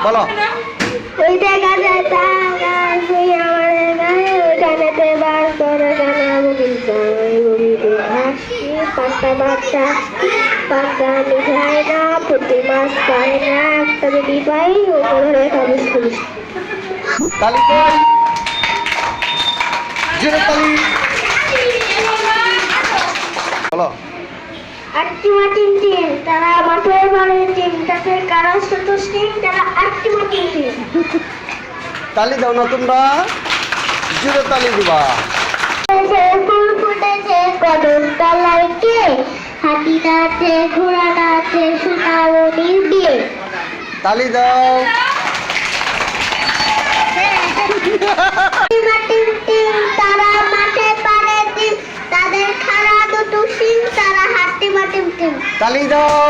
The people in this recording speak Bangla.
বলো। ওই দেখা যায় তার তুই আমাদের গায়ে ওইখানেতে বার করে জানাবো কিন্তু হাসি পাতা বাচ্চা পাতা আমি খাই না প্রতি মাস পাই না একটা যদি পাই ওপরে খাবিস করিস তালি কই? জোরে তালি। বলো। আটটিমা টিম টিম তারা মাঠের বাড়ির টিম তাদের কারা সন্তোষ টিম তারা আটটিমা টিম টিম তালি দাও না তোমরা, জোরে তালি দিবা। ফুল ফুটেছে কদম তলায় কে হাতি নাচে ঘোড়া নাচে সোনামণির বিয়ে তালি দাও। টিম টিম তারা মাঠে পারে টিম তাদের খাড়া দুটো সিং তারা হাট্টিমা টিম টিম তালি দাও।